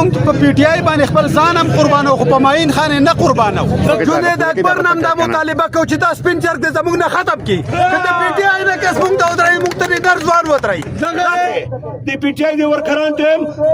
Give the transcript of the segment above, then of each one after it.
مونږ په پی ټی آی باندې خپل ځان هم قربانو خو په معین خان نه قربانو جنید اکبر نام دا مطالبه کو چې دا سپین چرګ د زمونږ نه ختم کی کله پی ټی آی نه کس مونږ ته ودرای مونږ ته ډر ځوان ودرای د پی ټی آی د ورکران ته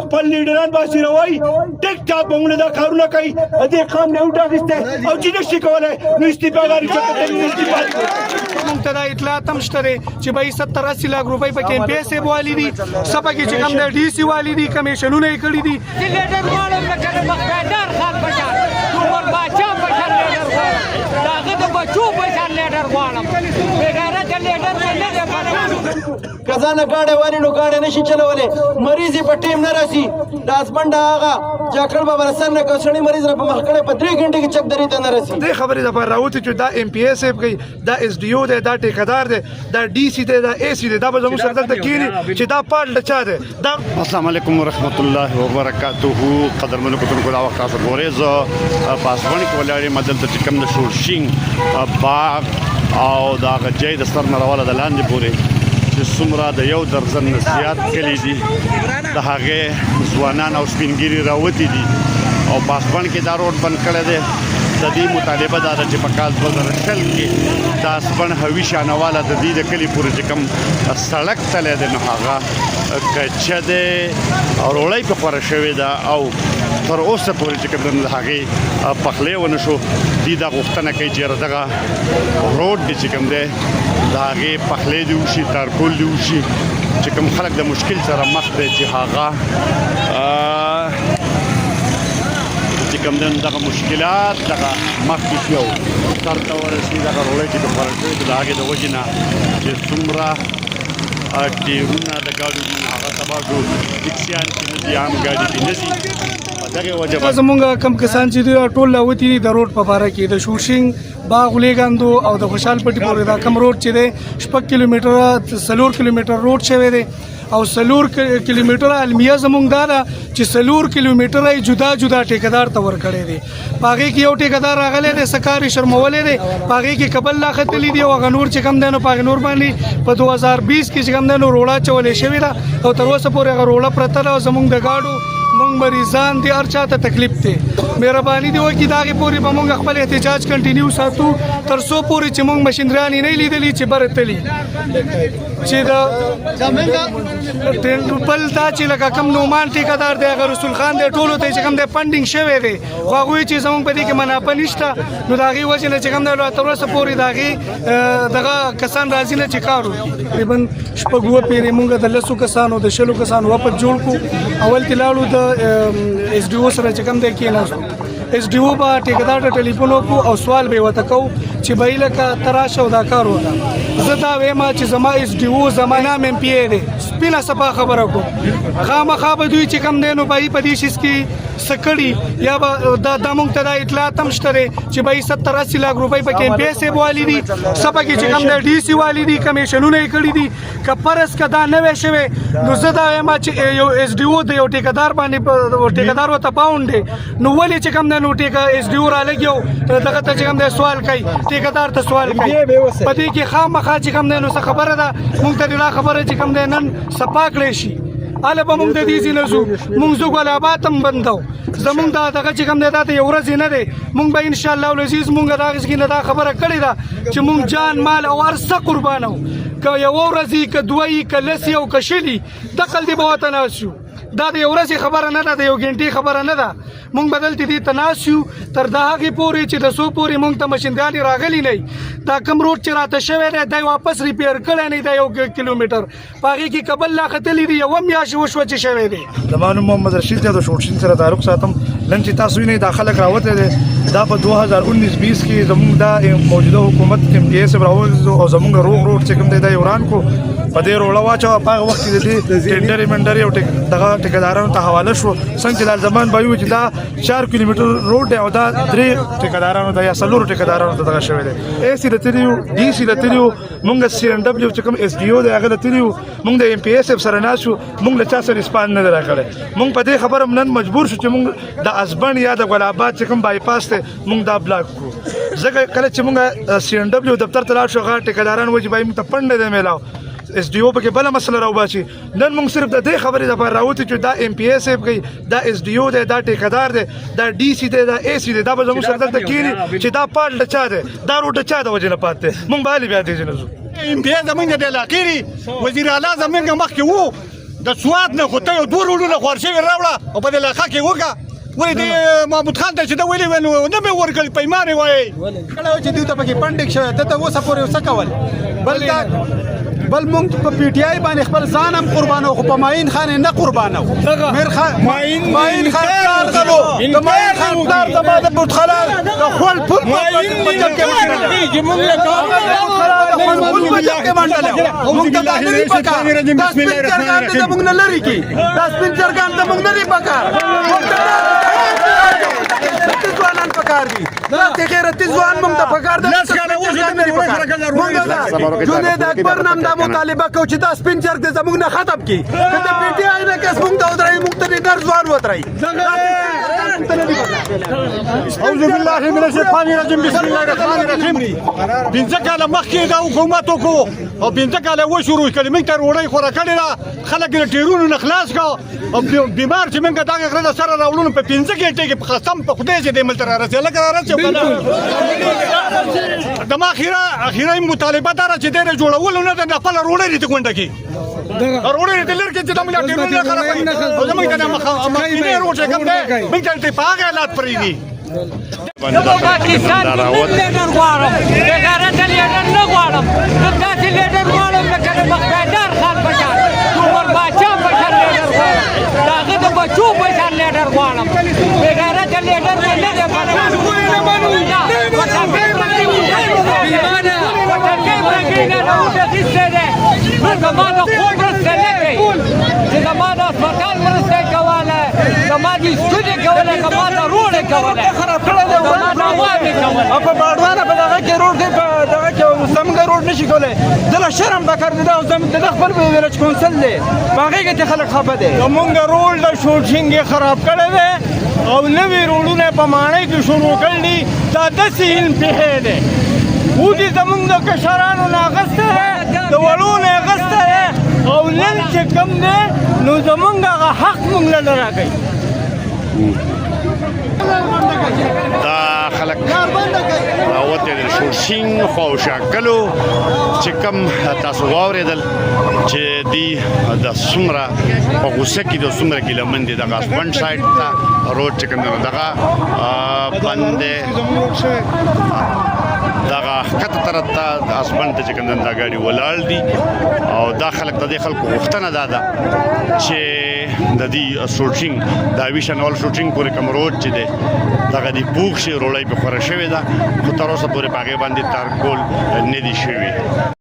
خپل لیډران باسي روي ټیک ټاک باندې دا کارونه کوي دې قام نه وټاغسته او چې نشي کولای نو استعفا غواړي چې مونږ ته دا اطلاعات هم شته چې به 70-80 لاک روپۍ په کې پیسې والی دي سبا کې چې کوم د ډي سي والی دي کمیشنونه یې کړی دي لیډر غواړم لکه د مخکادر خان بشار عمر باچا بشار لیډر غواړم داغه د بچو بشار لیډر غواړم بغیرت لیډر نه دی کزانه گاډه وانی نو گاډه نشي چلولې مریض په ټیم نه راسي د هسبند هغه جاکړ بابا رسن نه کوشنی مریض را په مخکړه په 3 غنټه کې چک درې ته نه راسي دې خبرې د پر راوتی چې دا ام پی ایس اف کوي دا اس ډي او دی دا ټیکدار دی دا ډي سي دی دا اي سي دی دا به زموږ سره دلته کېني چې دا پال چا دی دا السلام علیکم ورحمت الله وبرکاته قدرمنو کتونکو دا وخت تاسو ګورئ زه پاسپورت کې ولاړ یم دلته چې کوم د شورشینګ باغ او دا غجې د سر نه راواله د لاندې پورې چې څومره د یو درزن زیات کلی دي د هغې ځوانان او سپینګیري راوتي دي او پاسپورت کې دا روډ بند کړی دی د دې مطالبه دا ده چې په کال 2000 کې د اسبن هوي شانواله د دې د کلي پورې چې کوم سړک تللی دی نو هغه کچه دی او روړی په خوره شوې ده او تر اوسه پورې چې کوم د هغې پخلی ونه شو دې دا غوښتنه کوي چې دغه روډ دی چې کوم دی د هغې پخلی دې وشي تارکول دې وشي چې کوم خلک د مشکل سره مخ دی چې هغه چې کوم دغه مشکلات دغه مخکې شي او سر ته ورسي دغه روړی چې په خوره شوې ده د هغې د وجې نه چې څومره ټیرونه د ګاډو دي هغه تباه شو ټکسیان چې نه دي عام ګاډي دي نه دي په دغې وجه زمونږ کم کسان چې دي ټول راوتي دي د روډ په باره کې د شورشینګ باغ ولیګاندو او د خوشحال پټي پورې دا کم روډ چې دی 6 کیلومتره 4 کیلومتر روډ شوی دی او 4 کیلومتره المیه زمونږ دا ده چې 4 کیلومتره جدا جدا ټیکدار ته ورکړی دی پاغې کې یو ټیکدار راغلی دی سکاري شرمولی دی پاغې کې قبل لا ختلی دی او هغه نور چې کم دی نو پاغې نور باندې په 2020 کې چې کم دی نو روړه چولې شوې ده او تر اوسه پورې هغه روړه پرته ده او زمونږ د ګاډو مونږ مریضان دي هر چاته تکلیف دی مهرباني دی وکړئ د هغې پورې به مونږ خپل احتجاج کنټینیو ساتو تر څو پورې چې مونږ مشینرانې نه لیدلي چې بره تلي چې د بل دا چې لکه کم نومان ټیکدار دی هغه رسول خان دی ټولو ته چې کوم دی فنډینګ شوی دی خو هغوی چې زموږ په دې کې منافع نشته نو د هغې وجې نه چې کوم دی تر اوسه پورې د هغې دغه کسان راځي نه چې کار وکړي تقریبا شپږ اووه پیرې مونږ د 10 کسانو د 20 کسانو وپت جوړ کړو اول کې لاړو د اس ډي او سره چې کوم دی کېناستو اس ډي او به ټیکدار ته ټلیفون وکړو او سوال به یې ورته کوو چې به یې لکه ته راشه او دا کار وکړه زه دا وایم چې زما اس ډي او زما نام ایم پی ای دی سپینه صفا خبره کوم خامخا به دوی چې کوم دی نو به یې په دې شیز کې څه کړي یا به دا موږ ته دا اطلاعات هم شته دی چې به یې 70-80 لاک روپۍ په کې پیسې والی دي سبا کې چې کوم دی ډي سي والی دي کمیشنونه یې کړي دي که فرض که دا نه وی شوی نو زه دا وایم چې یو اس ډي او د یو ټیکدار باندې ټیکدار ورته باونډ دی نو ولې چې کوم دی نو اس ډي او رالګي دغه ته چې کوم دی سوال کوي ټیکدار ته سوال کوي په دې کې خامخا چې کوم دی نو څه خبره ده موږ ته دا خبره چې کوم دی نن صفا کړی شي اله به موږ د دې ځای نه ځو موږ زه ګلابات هم بندو زمونږ دغه چې کوم دی دا ته یو ورځ نه دی موږ به انشاءالله العزیز موږ د هغې څخه دا خبره کړې ده چې موږ جان مال او هر څه قربانو که یوه ورځ وي که دوه وي که لس وي او که شل وي دقل دې به ورته ناست شو دا د یو ورځې خبره نه ده د یو غنټې خبره نه ده موږ به دلته دې ته ناست یو تر د هغې پورې چې د څو پورې موږ ته مشینګانې راغلي نه دا کوم روډ چې راته شوی دی دا واپس ریپیر کړی نه دی 1 کیلومتر په هغې کې قبل لا ختلي دي یوه میاشت وشوه چې شوی دی زما نوم محمد رشید دی د شورشین سره تعلق ساتم نن چې تاسو وینئ دا خلک راوتلی دی دا په 2019-20 کې زموږ دا موجوده حکومت ایم پی ایس راوځو او زموږ روډ چې کوم دی دا یې وران کړو په دې روړه واچوه په هغه وخت کې د دې ټینډرې منډرې او دغه ټیکدارانو ته حواله شو څنګه چې دا زمان به وي چې دا 4 کیلومتر روډ دی او دا 3 ټیکدارانو ته یا 4 ټیکدارانو ته دغه شوی دی اے سی د تلیو ډي سي د تلیو موږ سی ان ډبلیو چې کوم اس ډي او دی هغه د تلیو موږ د ایم پی ایس سره ناست شو موږ له چا سره رسپانډ نه دی راکړی موږ په دې خبره نن مجبور شو چې موږ د اسبن یا د ګلابات چې کوم بایپاس دی موږ دا بلاک کړو ځکه کله چې موږ سی ان ډبلیو دفتر ته لاړ شو هغه ټیکداران وایي چې موږ ته پنډ نه دی میلاو اس ډي او پکې بل مسله راوباسي نن موږ صرف د دې خبرې لپاره راوتی چې دا ام پی ایس اف کوي دا اس ډي او دی دا ټیکدار دی دا ډي سي دی دا اي سي دی دا به زموږ سره دلته کېني چې دا پاټ د چا دی دا روډ د چا د وجې نه پات دی موږ به هلې بیا دې ځای نه ځو ام پی ایس زمونږ د علاقې دی وزیر اعلی زمونږ مخکې وو د سوات نه خو ته یو دوه روډونه خوار شوي راوړه او په دې علاقه کې وکړه ولې د محمود خان ته چې ده ویلي ویل نه مې ورکړل پیمان یې وایي کله چې دوی ته پکې پنډک شوی ته اوسه پورې څه کول بل مونږ په پی ټی آی باندې خپل ځان هم قربانو خو په معین خان نه قربانو میر خان معین خان کار غلو د معین خان کار د باندې بوتخلا د خپل پل په جب کې منډل مونږ له کار د خپل په جب کې منډل مونږ ته د لري پکار د سپین چرګان د مونږ نه لري کی د سپین چرګان د مونږ نه لري پکار ځوانان پکار دي دا چې غیرتي ځوان مونږ ته پکار دي جنید اکبر نام دا مطالبه کو چې دا سپین چرګ د زمونږ نه ختم کی که د پی ټی آی نه کس مونږ ته ودرایي مونږ ته ډېر ځوان ودرایي اعوذ بالله من الشیطان الرجیم بسم الله الرحمن الرحیم پنځه کاله مخکې دا حکومت وکړو او پنځه کاله وشروع کړي موږ ته ډوډۍ خوره کړې ده خلک یې له ټیرونو نه خلاص کړه او بیمار چې موږ دغه غره د سره راوړو په 15 غنټې کې په قسم په خدای چې دې ملته رارسېږي لکه رارسېږي که نه زما اخیري مطالبه دا ده چې دې جوړولو نه د خپله روډۍ دې غونډه کړي روډۍ دې لرې کړي چې زموږ ټیرونه نه خرابوي او زموږ ته مخکینی روډ چې کوم دی موږ ته په هغه حالات پرېږدي پاکستان کې لیډر غواړم بېغیرت لیډر نه غواړم زه داسې لیډر غواړم لکه د مقتدر خان په شان د عمر باچا په شان لیډر غواړم د هغه د بچو په شان لیډر غواړم بېغیرت لیډر مې نه دی زما د خوب مرسته نه کوي چې زما د اسپتال مرسته یې کوله زما د سکول یې کوله زما د روډ یې کوله خراب کړی دی زما د عوام یې کوله په باډوانه په دغه کې روډ دی په دغه کې سمګه روډ نشي کولی دله شرم پکار دی دا د خپل ویلج کونسل دی په هغې کې خلک خفه دی زمونږ روډ د شوټینګ یې خراب کړی دی او نوي روډونه په ماڼۍ کې شروع کړي دي دا داسې هیل پیښې دی ودې زمونږ د کشرانو نه اخیستی دی د وړو نه اخیستی دی او نن چې کوم دی نو زمونږ هغه حق مونږ له نه راکوي دا خلک راوتې د شورشین خوا او شاکلو چې کوم تاسو واورېدل چې دی د څومره په غوسه کې د څومره ګیلمن دي دغه اسپنډ سایډ ته روډ چې کوم دی دغه بند دی دغه ښکته طرف ته د اسپنډ ته چې کوم دی دا ګاډي ولاړ دي او دا خلک د دې خلکو غوښتنه دا ده چې د دې شوټینګ د ویشنوال شوټینګ پورې کوم روډ چې دی دغه د پوښ شي روړی په خوره شوې ده خو تر اوسه پورې په هغې باندې تارکول نه دي شوي